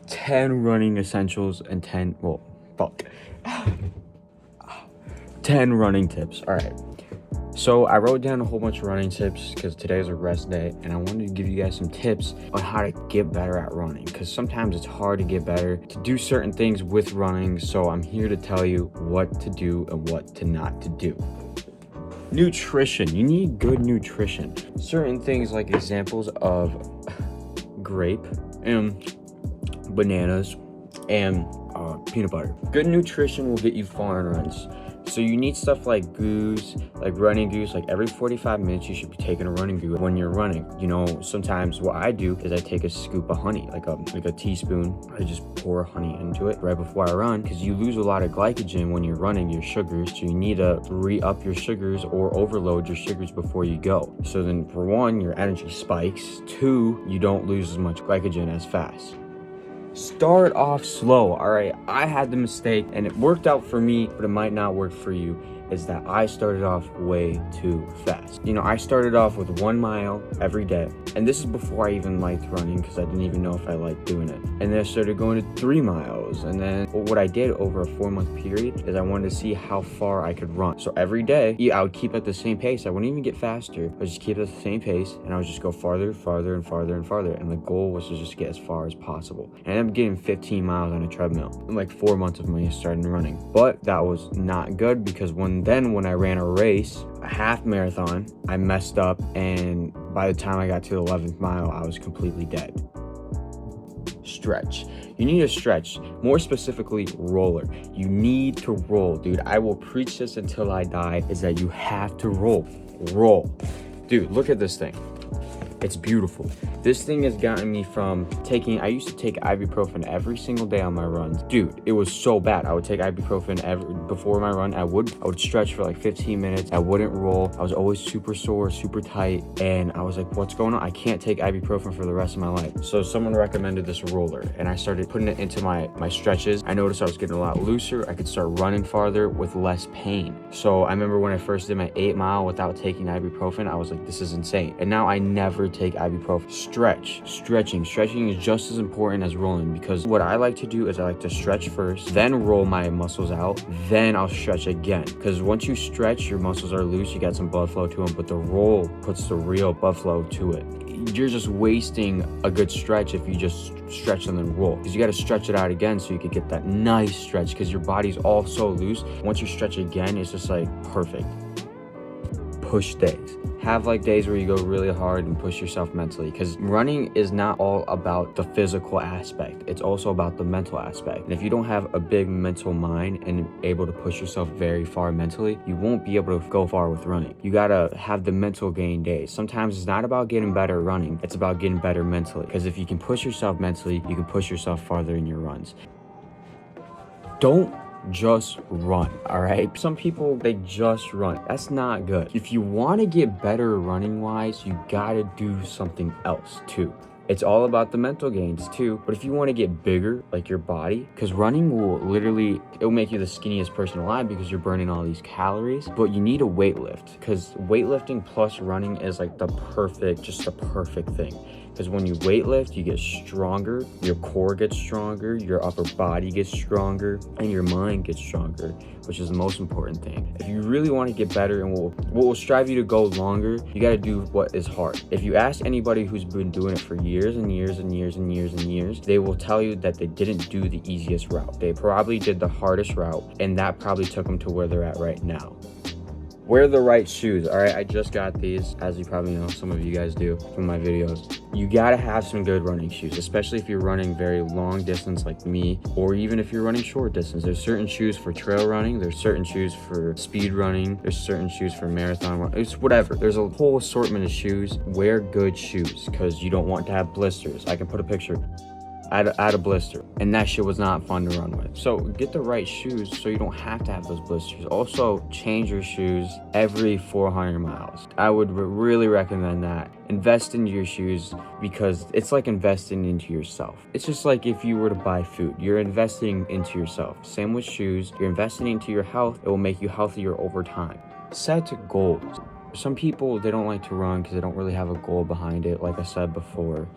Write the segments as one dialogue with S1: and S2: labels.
S1: 10 running essentials and 10 running tips. All right. So I wrote down a whole bunch of running tips because today is a rest day, and I wanted to give you guys some tips on how to get better at running, because sometimes it's hard to get better, to do certain things with running. So I'm here to tell you what to do and what to not to do. Nutrition. You need good nutrition. Certain things like examples of grape and bananas and peanut butter. Good nutrition will get you far in runs. So you need stuff like goos, like running goos. Like every 45 minutes you should be taking a running goo when you're running. You know, sometimes what I do is I take a scoop of honey, like a teaspoon. I just pour honey into it right before I run, because you lose a lot of glycogen when you're running, your sugars. So you need to re-up your sugars or overload your sugars before you go. So then for one, your energy spikes. Two, you don't lose as much glycogen as fast. Start off slow. All right, I had the mistake, and it worked out for me, but it might not work for you, is that I started off way too fast. You know, I started off with 1 mile every day, and this is before I even liked running, because I didn't even know if I liked doing it. And then I started going to 3 miles, and then what I did over a 4-month period is I wanted to see how far I could run. So every day, I would keep at the same pace. I wouldn't even get faster. I would just keep at the same pace, and I would just go farther, and farther, and the goal was to just get as far as possible. And I ended up getting 15 miles on a treadmill in like 4 months of me starting running. But that was not good, because when I ran a race, a half marathon, I messed up, and by the time I got to the 11th mile, I was completely dead. Stretch. You need to stretch. More specifically, roller. You need to roll, dude. I will preach this until I die, is that you have to roll. Roll. Dude, look at this thing. It's beautiful. This thing has gotten me from I used to take ibuprofen every single day on my runs. Dude, it was so bad. I would take ibuprofen before my run. I would stretch for like 15 minutes. I wouldn't roll. I was always super sore, super tight. And I was like, what's going on? I can't take ibuprofen for the rest of my life. So someone recommended this roller, and I started putting it into my stretches. I noticed I was getting a lot looser. I could start running farther with less pain. So I remember when I first did my 8 mile without taking ibuprofen, I was like, this is insane. And now I never take ibuprofen. Stretching is just as important as rolling, because what I like to do is I like to stretch first, then roll my muscles out, then I'll stretch again. Because once you stretch, your muscles are loose, you got some blood flow to them, but the roll puts the real blood flow to it. You're just wasting a good stretch if you just stretch and then roll, because you got to stretch it out again so you could get that nice stretch, because your body's all so loose. Once you stretch again, it's just like perfect. Push days. Have like days where you go really hard and push yourself mentally, because running is not all about the physical aspect. It's also about the mental aspect. And if you don't have a big mental mind and able to push yourself very far mentally, you won't be able to go far with running. You gotta have the mental gain days. Sometimes it's not about getting better at running. It's about getting better mentally, because if you can push yourself mentally, you can push yourself farther in your runs. Don't just run, all right? Some people, they just run. That's not good. If you want to get better running wise, you gotta do something else too. It's all about the mental gains too. But if you want to get bigger, like your body, because running it'll make you the skinniest person alive, because you're burning all these calories. But you need a weightlift, because weightlifting plus running is like the perfect thing. Because when you weightlift, you get stronger, your core gets stronger, your upper body gets stronger, and your mind gets stronger, which is the most important thing. If you really want to get better and what will strive you to go longer, you got to do what is hard. If you ask anybody who's been doing it for years and years and years and years and years, they will tell you that they didn't do the easiest route. They probably did the hardest route, and that probably took them to where they're at right now. Wear the right shoes. All right, I just got these, as you probably know, some of you guys do from my videos. You gotta have some good running shoes, especially if you're running very long distance like me, or even if you're running short distance. There's certain shoes for trail running, there's certain shoes for speed running, there's certain shoes for marathon running. It's whatever. There's a whole assortment of shoes. Wear good shoes, because you don't want to have blisters. I can put a picture. I had a blister, and that shit was not fun to run with. So get the right shoes so you don't have to have those blisters. Also, change your shoes every 400 miles. I would really recommend that. Invest in your shoes, because it's like investing into yourself. It's just like if you were to buy food, you're investing into yourself. Same with shoes, you're investing into your health. It will make you healthier over time. Set goals. Some people, they don't like to run because they don't really have a goal behind it, like I said before.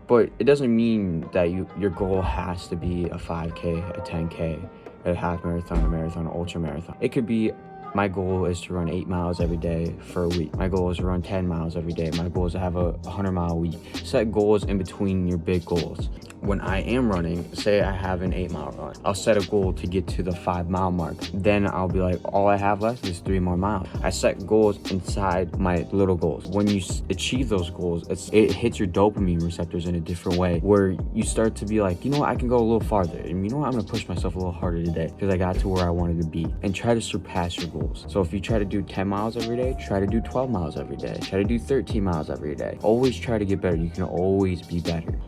S1: But it doesn't mean that your goal has to be a 5K, a 10K, a half marathon, a marathon, an ultra marathon. It could be, my goal is to run 8 miles every day for a week. My goal is to run 10 miles every day. My goal is to have a 100-mile week. Set goals in between your big goals. When I am running, say I have an 8-mile run, I'll set a goal to get to the 5-mile mark. Then I'll be like, all I have left is 3 more miles. I set goals inside my little goals. When you achieve those goals, it hits your dopamine receptors in a different way, where you start to be like, you know what, I can go a little farther. And you know what, I'm gonna push myself a little harder today because I got to where I wanted to be. And try to surpass your goals. So if you try to do 10 miles every day, try to do 12 miles every day. Try to do 13 miles every day. Always try to get better. You can always be better.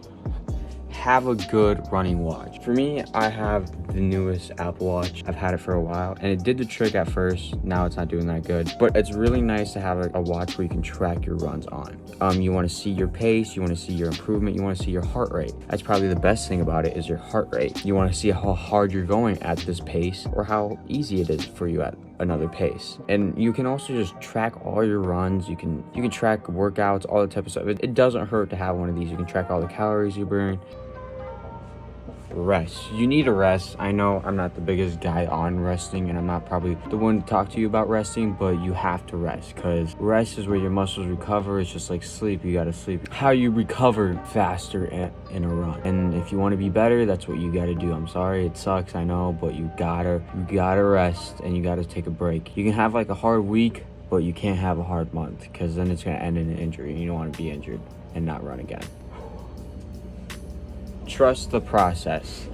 S1: Have a good running watch. For me, I have the newest Apple Watch. I've had it for a while and it did the trick at first. Now it's not doing that good, but it's really nice to have a watch where you can track your runs on. You want to see your pace, you want to see your improvement, you want to see your heart rate. That's probably the best thing about it, is your heart rate. You want to see how hard you're going at this pace or how easy it is for you at another pace. And you can also just track all your runs. You can track workouts, all that type of stuff. It doesn't hurt to have one of these. You can track all the calories you burn. Rest. You need a rest. I know I'm not the biggest guy on resting, and I'm not probably the one to talk to you about resting, but you have to rest, because rest is where your muscles recover. It's just like sleep. You gotta sleep. How you recover faster in a run. And if you want to be better, that's what you gotta do. I'm sorry, it sucks, I know, but you gotta rest and you gotta take a break. You can have like a hard week, but you can't have a hard month, because then it's gonna end in an injury, and you don't want to be injured and not run again. Trust the process.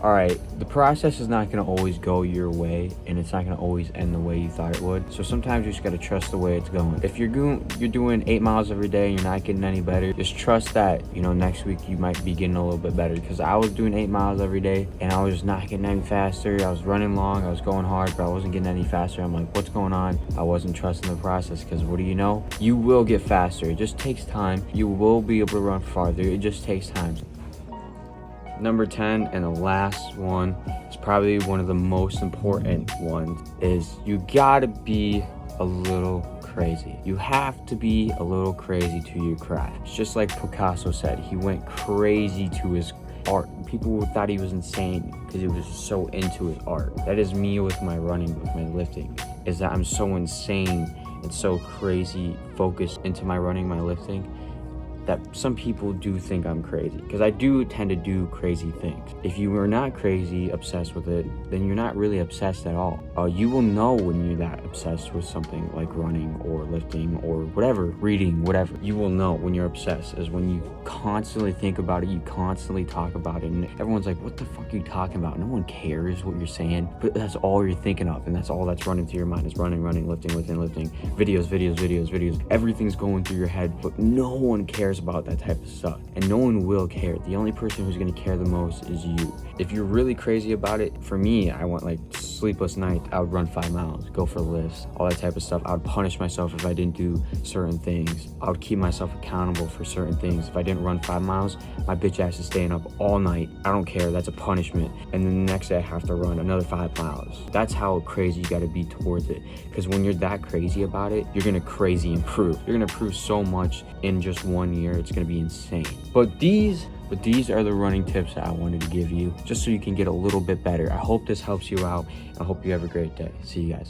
S1: All right, the process is not going to always go your way, and it's not going to always end the way you thought it would. So sometimes you just got to trust the way it's going. If you're doing 8 miles every day and you're not getting any better, just trust that, next week you might be getting a little bit better. Because I was doing 8 miles every day and I was just not getting any faster. I was running long, I was going hard, but I wasn't getting any faster. I'm like, what's going on? I wasn't trusting the process, because what do you know? You will get faster. It just takes time. You will be able to run farther. It just takes time. Number 10, and the last one, is probably one of the most important ones, is you gotta be a little crazy. You have to be a little crazy to your craft. It's just like Picasso said, he went crazy to his art. People thought he was insane because he was so into his art. That is me with my running, with my lifting, is that I'm so insane and so crazy focused into my running, my lifting, that some people do think I'm crazy, because I do tend to do crazy things. If you are not crazy, obsessed with it, then you're not really obsessed at all. You will know when you're that obsessed with something like running or lifting or whatever, reading, whatever. You will know when you're obsessed, is when you constantly think about it, you constantly talk about it, and everyone's like, what the fuck are you talking about? No one cares what you're saying, but that's all you're thinking of, and that's all that's running through your mind, is running, lifting, videos. Everything's going through your head, but no one cares about that type of stuff, and no one will care. The only person who's going to care the most is you. If you're really crazy about it, for me, I want like sleepless nights. I would run 5 miles, go for lifts, all that type of stuff. I would punish myself if I didn't do certain things. I would keep myself accountable for certain things. If I didn't run 5 miles, my bitch ass is staying up all night. I don't care, that's a punishment. And then the next day I have to run another 5 miles. That's how crazy you got to be towards it, because when you're that crazy about it, you're gonna crazy improve. You're gonna improve so much in just 1 year. It's gonna be insane. But these are the running tips that I wanted to give you, just so you can get a little bit better. I hope this helps you out. I hope you have a great day. See you guys.